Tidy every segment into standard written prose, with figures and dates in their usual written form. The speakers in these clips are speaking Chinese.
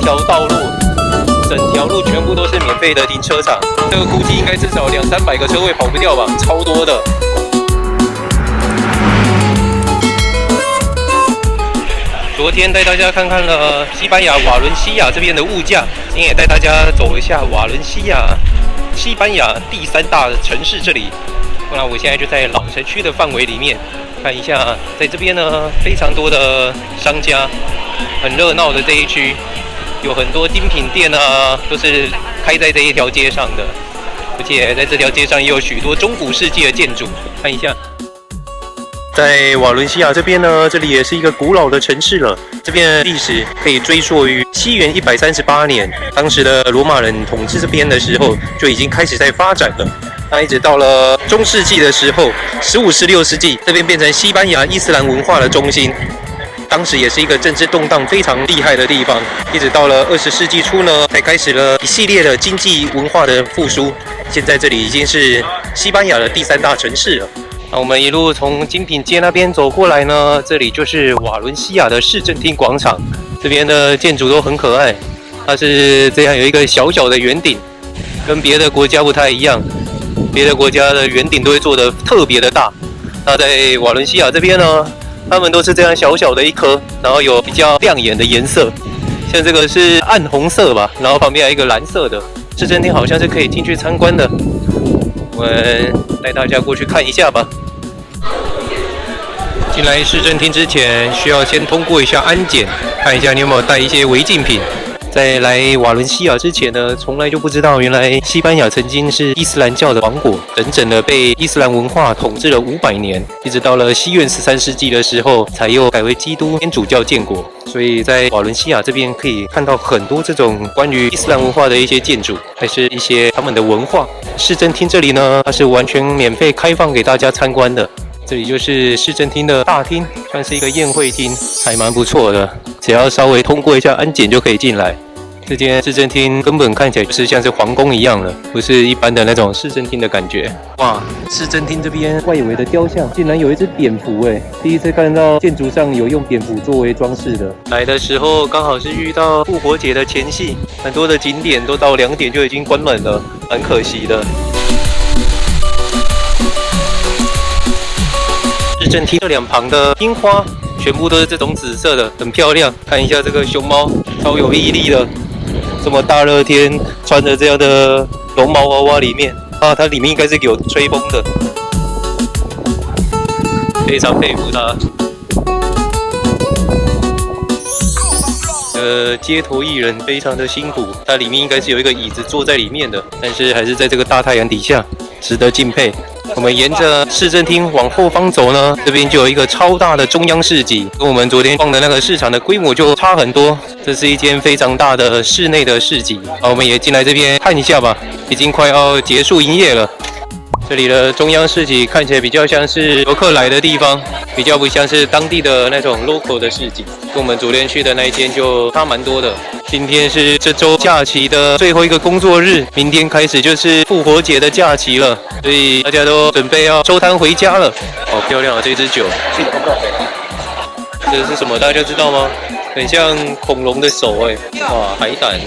条道路，整条路全部都是免费的停车场，这个估计应该至少200-300个车位跑不掉吧，超多的。昨天带大家看看了西班牙瓦伦西亚这边的物价，今天也带大家走一下瓦伦西亚，西班牙第3大城市这里。那我现在就在老城区的范围里面看一下，在这边呢非常多的商家，很热闹的这一区，有很多精品店啊，都是开在这一条街上的，而且在这条街上也有许多中古世纪的建筑，看一下。在瓦伦西亚这边呢，这里也是一个古老的城市了。这边的历史可以追溯于西元138年，当时的罗马人统治这边的时候就已经开始在发展了。那一直到了中世纪的时候，15、16世纪，这边变成西班牙伊斯兰文化的中心。当时也是一个政治动荡非常厉害的地方，一直到了20世纪初呢，才开始了一系列的经济文化的复苏。现在这里已经是西班牙的第3大城市了。那我们一路从精品街那边走过来呢，这里就是瓦伦西亚的市政厅广场。这边的建筑都很可爱，它是这样有一个小小的圆顶，跟别的国家不太一样。别的国家的圆顶都会做得特别的大，那在瓦伦西亚这边呢，他们都是这样小小的一颗，然后有比较亮眼的颜色，像这个是暗红色吧，然后旁边还有一个蓝色的。市政厅好像是可以进去参观的，我们带大家过去看一下吧。进来市政厅之前，需要先通过一下安检，看一下你有没有带一些违禁品。在来瓦伦西亚之前呢，从来就不知道原来西班牙曾经是伊斯兰教的王国，整整的被伊斯兰文化统治了500年，一直到了西元13世纪的时候，才又改为基督天主教建国。所以在瓦伦西亚这边可以看到很多这种关于伊斯兰文化的一些建筑，还是一些他们的文化。市政厅这里呢，它是完全免费开放给大家参观的。这里就是市政厅的大厅，算是一个宴会厅，还蛮不错的。只要稍微通过一下安检就可以进来。这间市政厅根本看起来就是像是皇宫一样的，不是一般的那种市政厅的感觉。哇，市政厅这边外围的雕像竟然有一只蝙蝠哎，第一次看到建筑上有用蝙蝠作为装饰的。来的时候刚好是遇到复活节的前夕，很多的景点都到2点就已经关门了，蛮可惜的。市政厅这2旁的樱花全部都是这种紫色的，很漂亮。看一下这个熊猫，超有毅力的，这么大热天穿着这样的绒毛娃娃里面啊，它里面应该是有吹风的，非常佩服它。街头艺人非常的辛苦，它里面应该是有一个椅子坐在里面的，但是还是在这个大太阳底下，值得敬佩。我们沿着市政厅往后方走呢，这边就有一个超大的中央市集，跟我们昨天逛的那个市场的规模就差很多。这是一间非常大的室内的市集，我们也进来这边看一下吧，已经快要结束营业了。这里的中央市集看起来比较像是游客来的地方，比较不像是当地的那种 local 的市集，跟我们昨天去的那一间就差蛮多的。今天是这周假期的最后一个工作日，明天开始就是复活节的假期了，所以大家都准备要收摊回家了。好漂亮啊，这只酒！这是什么？大家知道吗？很像恐龙的手哎，哇，海胆！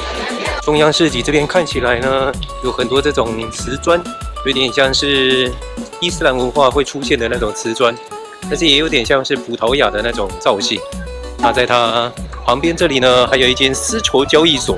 中央市集这边看起来呢，有很多这种瓷砖，有点像是伊斯兰文化会出现的那种瓷砖，但是也有点像是葡萄牙的那种造型。那在它旁边这里呢，还有一间丝绸交易所，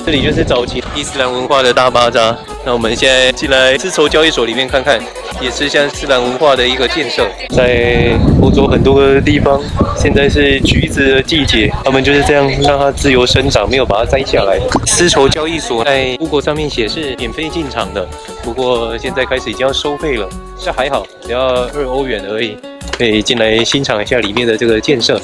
这里就是早期伊斯兰文化的大巴扎。那我们现在进来丝绸交易所里面看看，也是像伊斯兰文化的一个建设。在欧洲很多个地方，现在是橘子的季节，他们就是这样让它自由生长，没有把它摘下来。丝绸交易所在 Google 上面写是免费进场的，不过现在开始已经要收费了，这还好，只要2欧元而已。可以进来欣赏一下里面的这个建设。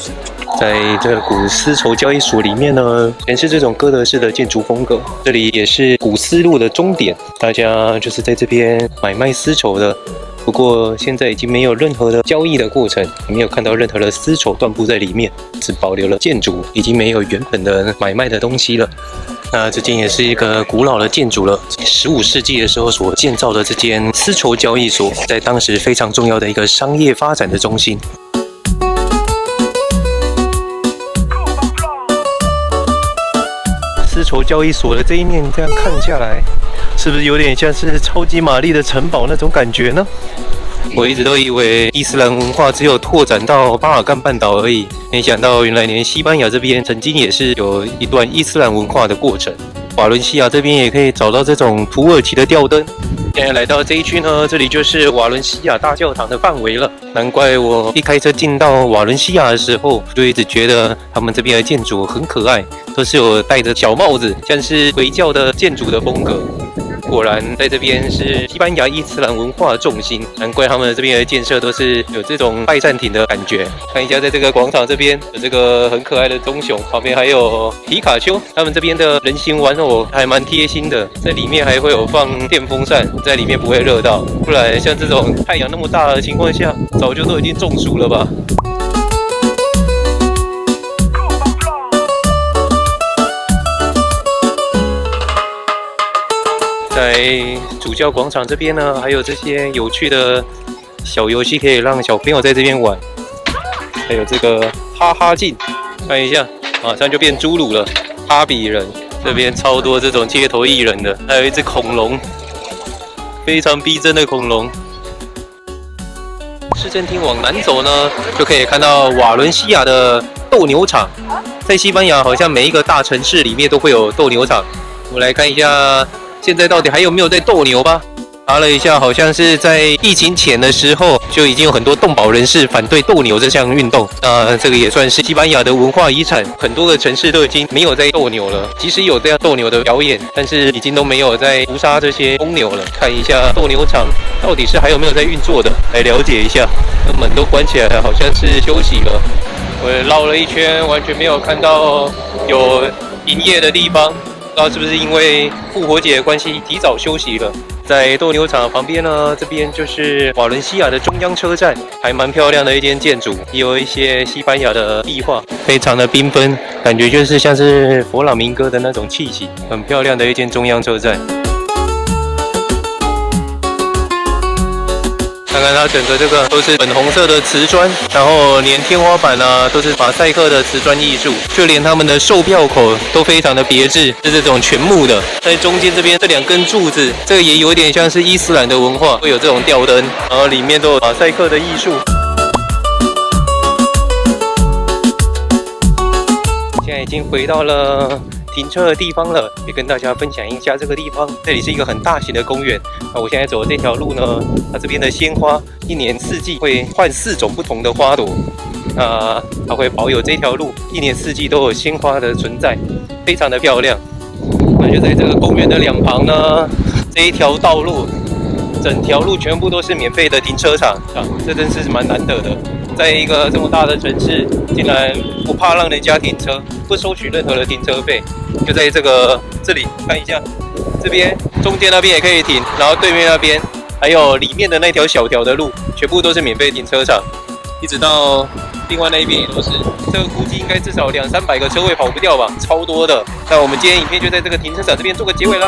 在这个古丝绸交易所里面呢，全是这种哥德式的建筑风格。这里也是古丝路的终点，大家就是在这边买卖丝绸的。不过现在已经没有任何的交易的过程，没有看到任何的丝绸缎布在里面，只保留了建筑，已经没有原本的买卖的东西了。那这间也是一个古老的建筑了，15世纪的时候所建造的这间丝绸交易所，在当时非常重要的一个商业发展的中心。丝绸交易所的这一面，这样看下来，是不是有点像是超级玛丽的城堡那种感觉呢？我一直都以为伊斯兰文化只有拓展到巴尔干半岛而已，没想到原来连西班牙这边曾经也是有一段伊斯兰文化的过程。瓦伦西亚这边也可以找到这种土耳其的吊灯。现在来到这一区呢，这里就是瓦伦西亚大教堂的范围了。难怪我一开车进到瓦伦西亚的时候，就一直觉得他们这边的建筑很可爱，都是有戴着小帽子，像是回教的建筑的风格。果然，在这边是西班牙伊斯兰文化的重心，难怪他们这边的建设都是有这种拜占庭的感觉。看一下，在这个广场这边有这个很可爱的棕熊，旁边还有皮卡丘，他们这边的人形玩偶还蛮贴心的，在里面还会有放电风扇，在里面不会热到，不然像这种太阳那么大的情况下，早就都已经中暑了吧。在主教广场这边呢，还有这些有趣的小游戏可以让小朋友在这边玩，还有这个哈哈镜，看一下，马上就变侏儒了，哈比人，这边超多这种街头艺人的，还有一只恐龙，非常逼真的恐龙。市政厅往南走呢，就可以看到瓦伦西亚的斗牛场。在西班牙，好像每一个大城市里面都会有斗牛场。我们来看一下。现在到底还有没有在斗牛吧？查了一下，好像是在疫情前的时候就已经有很多动保人士反对斗牛这项运动。这个也算是西班牙的文化遗产，很多个城市都已经没有在斗牛了。即使有这样斗牛的表演，但是已经都没有在屠杀这些公牛了。看一下斗牛场到底是还有没有在运作的，来了解一下。门都关起来了，好像是休息了。我绕了一圈，完全没有看到有营业的地方。不知道是不是因为复活节的关系提早休息了。在斗牛场旁边呢，这边就是瓦伦西亚的中央车站，还蛮漂亮的一间建筑，也有一些西班牙的壁画，非常的缤纷，感觉就是像是佛朗明哥的那种气息，很漂亮的一间中央车站。看看它整个这个都是粉红色的瓷砖，然后连天花板啊都是马赛克的瓷砖艺术，就连他们的售票口都非常的别致，是这种全木的。在中间这边这两根柱子，这个也有点像是伊斯兰的文化，会有这种吊灯，然后里面都有马赛克的艺术。现在已经回到了停车的地方了，也跟大家分享一下这个地方。这里是一个很大型的公园。我现在走的这条路呢，它这边的鲜花一年四季会换4种不同的花朵，它会保有这条路一年四季都有鲜花的存在，非常的漂亮。那就在这个公园的两旁呢，这一条道路，整条路全部都是免费的停车场这真是蛮难得的。在一个这么大的城市，竟然不怕让人家停车，不收取任何的停车费，就在这里看一下，这边中间那边也可以停，然后对面那边还有里面的那条小条的路，全部都是免费停车场，一直到另外那一边也都是。这个估计应该至少200-300个车位跑不掉吧，超多的。那我们今天影片就在这个停车场这边做个结尾了。